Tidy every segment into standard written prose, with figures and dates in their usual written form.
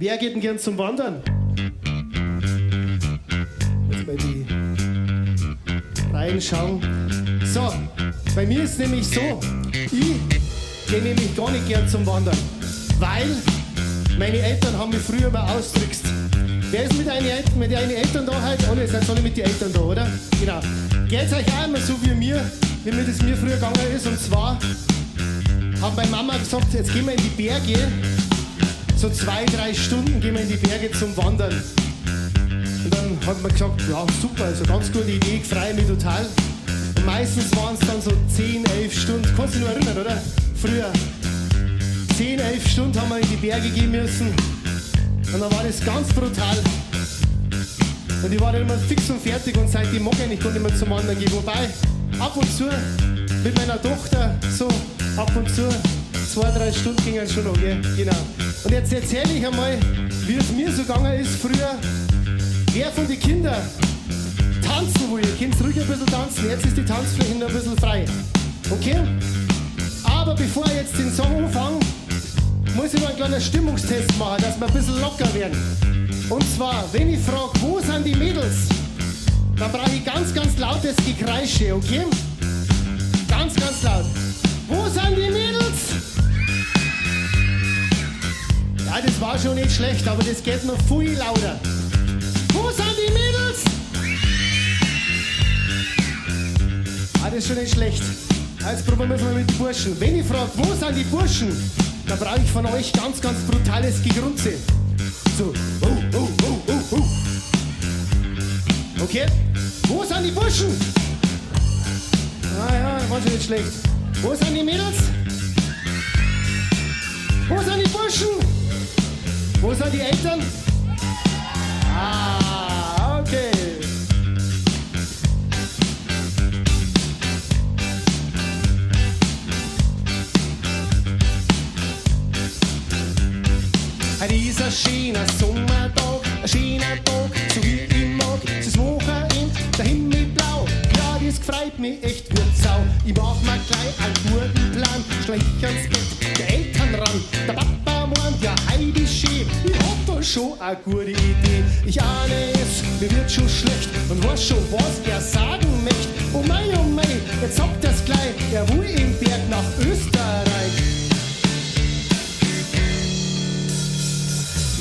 Wer geht denn gern zum Wandern? Jetzt mal die reinschauen. So, bei mir ist nämlich so, ich gehe nämlich gar nicht gern zum Wandern, weil meine Eltern haben mich früher mal ausdrückst. Wer ist mit deinen Eltern da heute? Alle seid alle mit den Eltern da, oder? Genau. Geht's euch auch immer so wie mir das mir früher gegangen ist? Und zwar hat meine Mama gesagt, jetzt gehen wir in die Berge. So 2-3 Stunden gehen wir in die Berge zum Wandern. Und dann hat man gesagt, ja super, also ganz gute Idee, ich freue mich total. Und meistens waren es dann so 10-11 Stunden. Kannst du dich noch erinnern, oder? Früher. 10-11 Stunden haben wir in die Berge gehen müssen. Und dann war das ganz brutal. Und ich war dann immer fix und fertig und seitdem mag ich eigentlich gar nicht mehr zum Wandern gehen. Wobei, ab und zu mit meiner Tochter so ab und zu 2-3 Stunden gingen schon noch, gell? Genau. Und jetzt erzähle ich einmal, wie es mir so gegangen ist früher. Wer von den Kindern tanzen will, ihr könnt ruhig ein bisschen tanzen. Jetzt ist die Tanzfläche noch ein bisschen frei. Okay? Aber bevor ich jetzt den Song anfange, muss ich noch einen kleinen Stimmungstest machen, dass wir ein bisschen locker werden. Und zwar, wenn ich frage, wo sind die Mädels, dann brauche ich ganz, ganz lautes Gekreische, okay? Ganz, ganz laut. Wo sind die Mädels? Ja, das war schon nicht schlecht, aber das geht noch viel lauter. Wo sind die Mädels? Ah, das ist schon nicht schlecht. Jetzt probieren wir es mal mit den Burschen. Wenn ich frage, wo sind die Burschen, dann brauche ich von euch ganz, ganz brutales Gegrunze. So, oh. Okay? Wo sind die Burschen? Ah ja, war schon nicht schlecht. Wo sind die Mädels? Wo sind die Burschen? Wo sind die Eltern? Ah, okay. Dieser schöner Sommertag, ein schöner Tag, so wie ich mag. Es ist Wochenend, der Himmel blau. Ja, das freut mich echt wie Sau. Ich mach mir gleich einen guten Plan, schleich ans Bett der Eltern ran. Der Papa meint, ja, Heidi schön, ich hab da schon eine gute Idee. Ich ahne es, mir wird schon schlecht und weiß schon, was er sagen möchte. Oh mei, jetzt sagt er's gleich, er will im Berg nach Österreich.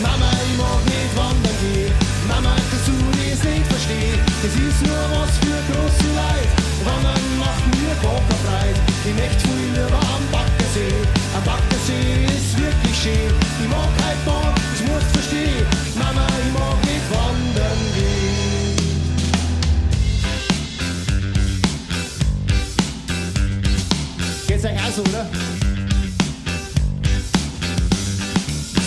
Mama, ich mag nicht wandern gehen. Mama, kannst du das nicht verstehen? Das ist nur was für große Leid. Wandern macht mir gar keine Freude. Ich möchte viel lieber am Baggersee. Am Baggersee ist wirklich schön. Ich mag halt Bahn, das musst du verstehen. Mama, ich mag nicht wandern gehen. Geht's euch auch so, oder?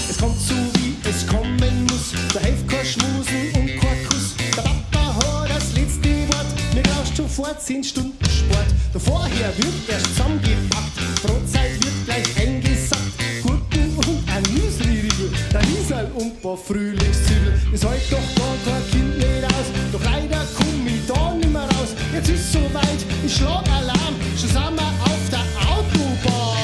Es kommt so wie es kommen muss, da hilft kein Schmusen und kein Kuss. Der Papa hat das letzte Wort, mir glaubst schon vor 10 Stunden Sport. Da vorher wird erst zusammengepackt, Brotzeit wird gleich eingesackt. Gurken und ein Müsli-Riegel, der Riesel und ein paar Frühlingszwiebel. Das hält doch gar kein Kind nicht aus, doch leider komm ich da nimmer raus. Jetzt ist soweit, ich schlag Alarm, schon sind wir auf der Autobahn.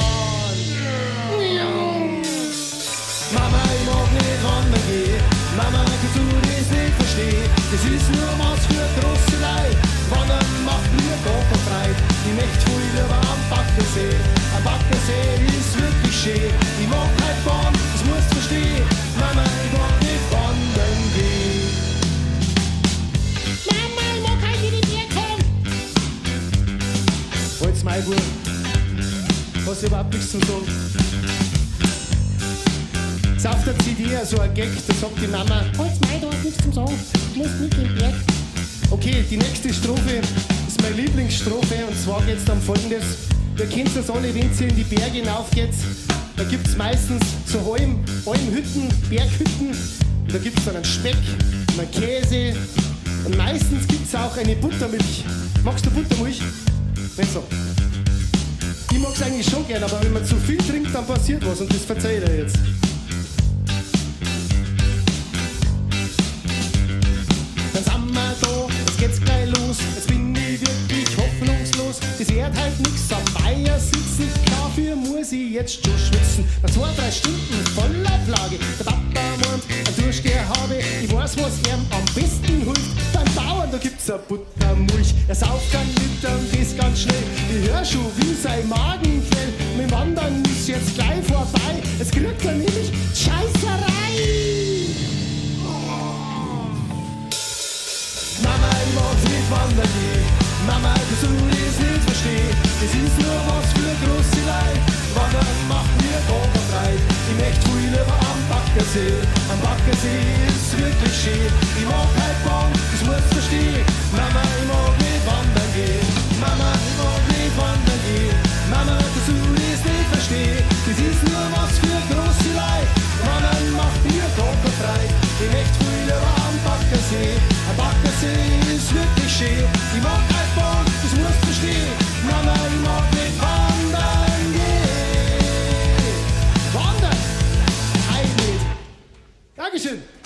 Mama, ich mag nicht wandern gehen. Mama, kannst du das nicht verstehen? Das ist nur was für große Leid. Wandern macht mir gar keine Freude. Ich möchte viel lieber am Baggersee. Am Baggersee ist wirklich schön. Ich mag halt Bahn, das musst du verstehen. Mama, ich mag nicht wandern gehen. Mama, ich mag halt in die Berge kommen. Halt's mein Bub. Hast du überhaupt nichts zu sagen? Ist auf der CD so ein Gag, da sagt die Mama, halt's mein, du hast nichts zum Sagen, du musst mit im Berg. Okay, die nächste Strophe ist meine Lieblingsstrophe und zwar geht's dann folgendes. Ihr kennt das alle, wenn ihr in die Berge hinaufgeht, da gibt's meistens so Almhütten, Berghütten, und da gibt's dann einen Speck, einen Käse und meistens gibt's auch eine Buttermilch. Magst du Buttermilch? Nicht so. Ich mag's eigentlich schon gern, aber wenn man zu viel trinkt, dann passiert was und das verzeiht er jetzt. Dann sind wir da, jetzt geht's gleich los. Jetzt bin ich wirklich hoffnungslos. Das wird halt nix am Weiher sitzen. Dafür muss ich jetzt schon schwitzen. Nach 2-3 Stunden voller Plage. Der Papa meint, das, was ihm am besten hilft. Beim Bauern, da gibt's a Buttermulch. Er sauft kein Liter und das ganz schnell. Ich hör schon, wie sein Magen quält. Mit Wandern ist jetzt gleich vorbei. Jetzt kriegt er nämlich Scheißerei. Mama, ich mag nicht wandern gehen. Mama, du sollst es nicht verstehen. Das ist nur was für große Leute. Wandern macht mir gar kein Freit. Ich möchte viel lieber am Baggersee. Am Baggersee ist wirklich schön. Ich mag halt Bahn, das musst du verstehen. Mama, ich mag nicht wandern gehen. Mama, ich mag nicht wandern gehen. Mama, du sollst es nicht verstehen. Das ist nur was für große Leute. Wandern macht mir gar kein Freit. Ich möchte viel lieber am Baggersee. Am Baggersee ist wirklich schön. Ich mag halt Bahn, das musst du verstehen. Mama, ich mag nicht wandern gehen. Wandern! Eigentlich. Dankeschön.